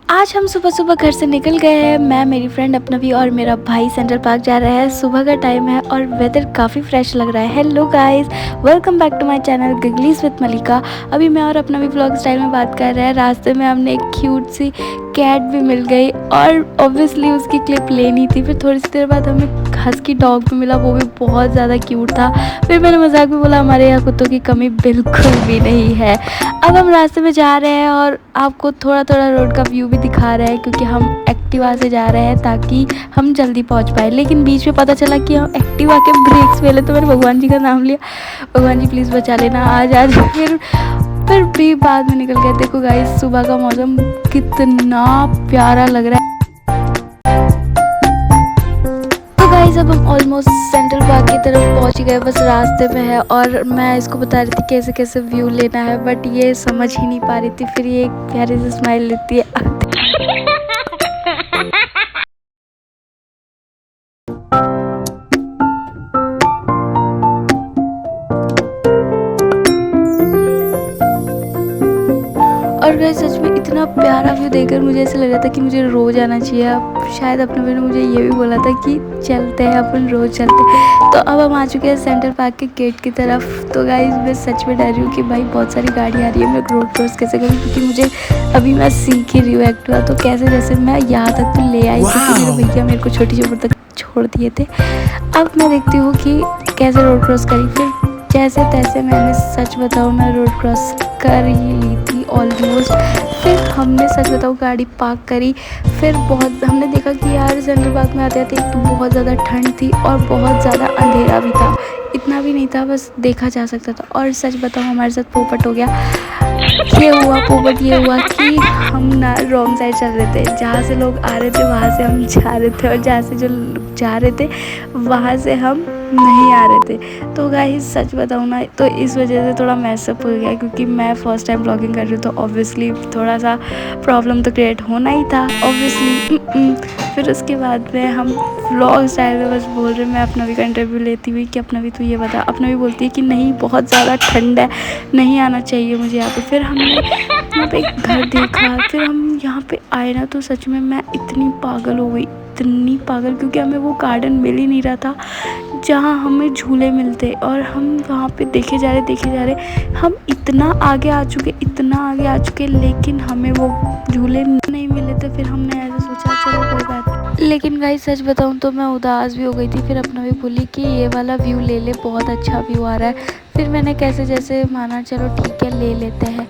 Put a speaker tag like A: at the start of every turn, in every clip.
A: आज हम सुबह सुबह घर से निकल गए हैं। मैं, मेरी फ्रेंड अपनवी और मेरा भाई सेंट्रल पार्क जा रहे हैं। सुबह का टाइम है और वेदर काफ़ी फ्रेश लग रहा है। Hello guys, welcome back to my channel Gigglies with Malika. अभी मैं और अपनवी व्लॉग स्टाइल में बात कर रहे हैं। रास्ते में हमने एक क्यूट सी कैट भी मिल गई और ऑब्वियसली उसकी क्लिप लेनी थी। फिर थोड़ी सी देर बाद हमें हस्की डॉग भी मिला, वो भी बहुत ज़्यादा क्यूट था। फिर मैंने मजाक में बोला हमारे यहाँ कुत्तों की कमी बिल्कुल भी नहीं है। अब हम रास्ते में जा रहे हैं और आपको थोड़ा थोड़ा रोड का व्यू भी दिखा रहे हैं क्योंकि हम एक्टिवा से जा रहे हैं ताकि हम जल्दी पहुंच पाए। लेकिन बीच में पता चला कि हम एक्टिवा के ब्रेक्स फेले, तो मैंने भगवान जी का नाम लिया, भगवान जी प्लीज़ बचा लेना, आज आज। फिर भी बाद में निकल गए। देखो गाइस, सुबह का मौसम कितना प्यारा लग रहा है। गाइस अब हम ऑलमोस्ट सेंट्रल पार्क की तरफ पहुंच गए, बस रास्ते में है। और मैं इसको बता रही थी कैसे कैसे व्यू लेना है, बट ये समझ ही नहीं पा रही थी। फिर ये एक प्यारी सी स्माइल लेती है। और गाइस सच में इतना प्यारा व्यू देखकर मुझे ऐसा लग रहा था कि मुझे रोज़ आना चाहिए। अब शायद अपने ने मुझे ये भी बोला था कि चलते हैं अपन, रोज़ चलते हैं। तो अब हम आ चुके हैं सेंट्रल पार्क के गेट की तरफ। तो गाइस मैं सच में डर रही हूँ कि भाई बहुत सारी गाड़ी आ रही है, मैं रोड क्रॉस कैसे करूँ, क्योंकि मुझे अभी मैं सीख ही रही हूँ एक्टिवा। तो कैसे जैसे मैं यहाँ तक तो ले आई क्योंकि मेरे भैया मेरे को छोटी उम्र तक छोड़ दिए थे। अब मैं देखती हूँ कि कैसे रोड क्रॉस करी। फिर जैसे तैसे मैंने, सच बताऊँ, मैं रोड क्रॉस कर ही ली थी ऑलमोस्ट। फिर हमने, सच बताऊँ, गाड़ी पार्क करी। फिर बहुत हमने देखा कि यार सेंट्रल पार्क में आते आते एक तो बहुत ज़्यादा ठंड थी और बहुत ज़्यादा अंधेरा भी था। इतना भी नहीं था, बस देखा जा सकता था। और सच बताऊँ हमारे साथ पोपट हो गया। ये हुआ पोपट, ये हुआ कि हम ना रॉन्ग साइड चल रहे थे। जहाँ से लोग आ रहे थे वहाँ से हम जा रहे थे, और जहाँ से जो लोग जा रहे थे वहाँ से हम नहीं आ रहे थे। तो गाइस सच बताऊँ ना, तो इस वजह से थोड़ा मैसअप हो गया, क्योंकि मैं फर्स्ट टाइम ब्लॉगिंग कर रही हूँ तो ऑब्वियसली थोड़ा सा प्रॉब्लम तो क्रिएट होना ही था ऑब्वियसली। फिर उसके बाद में हम व्लॉग स्टाइल में बस बोल रहे, मैं अपना भी का इंटरव्यू लेती हुई कि अपना भी तो ये बता। अपना भी बोलती है कि नहीं बहुत ज़्यादा ठंड है, नहीं आना चाहिए मुझे यहाँ पे। फिर हमने यहाँ पे एक घर देखा, फिर हम यहाँ पे आए ना, तो सच में मैं इतनी पागल हो गई, इतनी पागल, क्योंकि हमें वो गार्डन मिल ही नहीं रहा था जहाँ हमें झूले मिलते। और हम वहाँ पे देखे जा रहे, हम इतना आगे आ चुके, लेकिन हमें वो झूले नहीं मिले थे। फिर हमने ऐसा सोचा चलो कोई बात नहीं। लेकिन गाइस सच बताऊँ तो मैं उदास भी हो गई थी। फिर अपना भी बोली कि ये वाला व्यू ले ले, बहुत अच्छा व्यू आ रहा है। फिर मैंने कैसे जैसे माना, चलो ठीक है ले लेते हैं।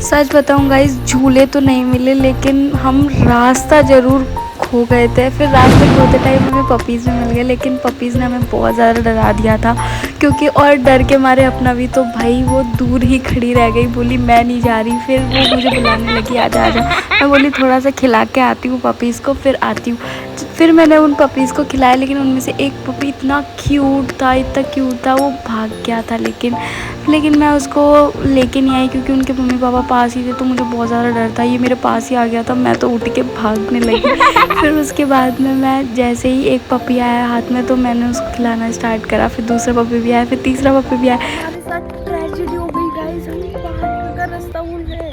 A: सच बताऊँ गाइस, झूले तो नहीं मिले, लेकिन हम रास्ता ज़रूर खो गए थे। फिर रास्ते खोते टाइम हमें पपीज़ भी मिल गए, लेकिन पपीज़ ने हमें बहुत ज़्यादा डरा दिया था, क्योंकि और डर के मारे अपना भी तो भाई वो दूर ही खड़ी रह गई, बोली मैं नहीं जा रही। फिर वो मुझे बुलाने लगी, आजा आजा। मैं बोली थोड़ा सा खिला के आती हूँ पपीज़ को, फिर आती हूँ। फिर मैंने उन पपीज़ को खिलाया, लेकिन उनमें से एक पपी इतना क्यूट था, वो भाग गया था। लेकिन मैं उसको लेके नहीं आई, क्योंकि उनके मम्मी पापा पास ही थे, तो मुझे बहुत ज़्यादा डर था। ये मेरे पास ही आ गया था, मैं तो उठ के भागने लगी। फिर उसके बाद में मैं जैसे ही एक पपी आया हाथ में, तो मैंने उसको खिलाना स्टार्ट करा। फिर दूसरा पपी भी आया, फिर तीसरा पपी भी आया। हमारे साथ ट्रेजेडी हो गई गाइस, हम बाहर का रास्ता भूल गए।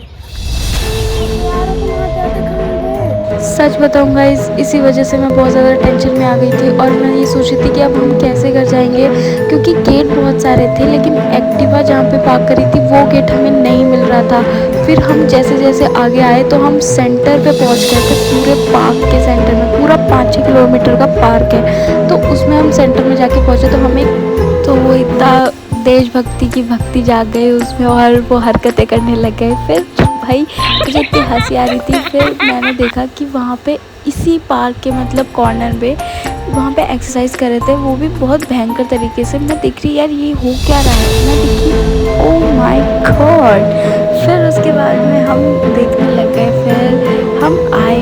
A: सच बताऊँ गाइस, इसी वजह से मैं बहुत ज़्यादा टेंशन में आ गई थी, और मैं ये सोच रही थी कि अब हम कैसे घर जाएंगे, क्योंकि गेट बहुत सारे थे, लेकिन एक्टिवा जहाँ पे पार्क करी थी वो गेट हमें नहीं मिल रहा था। फिर हम जैसे जैसे आगे आए तो हम सेंटर पे पहुँच गए थे, पूरे पार्क के सेंटर में। पूरा 5-6 किलोमीटर का पार्क है, तो उसमें हम सेंटर में जाके पहुँचे। तो हमें तो वो इतना देशभक्ति की भक्ति जाग गई उसमें, और वो हरकतें करने लग गए। फिर भाई मुझे इतनी हंसी आ रही थी। फिर मैंने देखा कि वहाँ पे इसी पार्क के मतलब कॉर्नर पे वहाँ पे एक्सरसाइज कर रहे थे, वो भी बहुत भयंकर तरीके से। मैं देख रही यार ये हो क्या रहा है, मैं देखी ओह माय गॉड। फिर उसके बाद में हम देखने लग गए, फिर हम आए।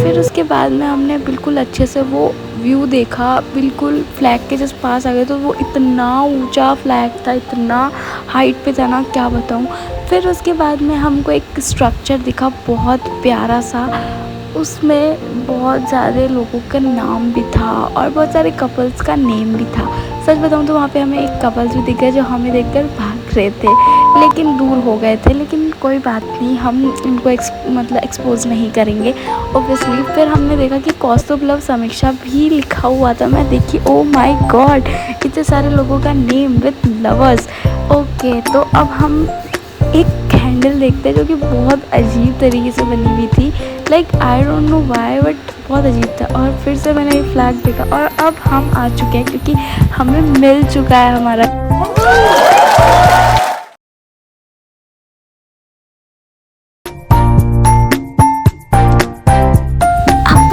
A: फिर उसके बाद में हमने बिल्कुल अच्छे से वो व्यू देखा, बिल्कुल फ्लैग के जस्ट पास आ गए, तो वो इतना ऊंचा फ्लैग था, इतना हाइट पे था ना, क्या बताऊँ। फिर उसके बाद में हमको एक स्ट्रक्चर दिखा बहुत प्यारा सा, उसमें बहुत सारे लोगों का नाम भी था और बहुत सारे कपल्स का नेम भी था। सच बताऊँ तो वहाँ पे हमें एक कपल्स भी दिख गए जो हमें देखकर भाग रहे थे। लेकिन दूर हो गए थे। लेकिन कोई बात नहीं, हम इनको एक्सपोज नहीं करेंगे ऑब्वियसली। फिर हमने देखा कि कॉस्ट ऑफ लव समीक्षा भी लिखा हुआ था। मैं देखी, ओ माय गॉड, इतने सारे लोगों का नेम विथ लवर्स। ओके, तो अब हम एक कैंडल देखते हैं जो कि बहुत अजीब तरीके से बनी हुई थी। Like I don't know why, but बहुत अजीब था। और फिर से मैंने ये फ्लैग देखा और अब हम आ चुके हैं क्योंकि हमें मिल चुका है हमारा।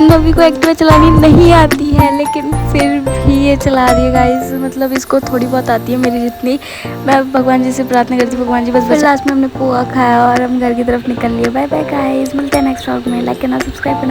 A: नवी को एक्टिवा चलानी नहीं आती है, लेकिन फिर भी ये चला रही है गाइस। मतलब इसको थोड़ी बहुत आती है मेरी जितनी। मैं भगवान जी से प्रार्थना करती हूँ, भगवान जी बस। फिर लास्ट में हमने पोहा खाया और हम घर की तरफ निकल लिए। बाय बाय गाइस, मिलते हैं नेक्स्ट व्लॉग में। लाइक करना, सब्सक्राइब करना।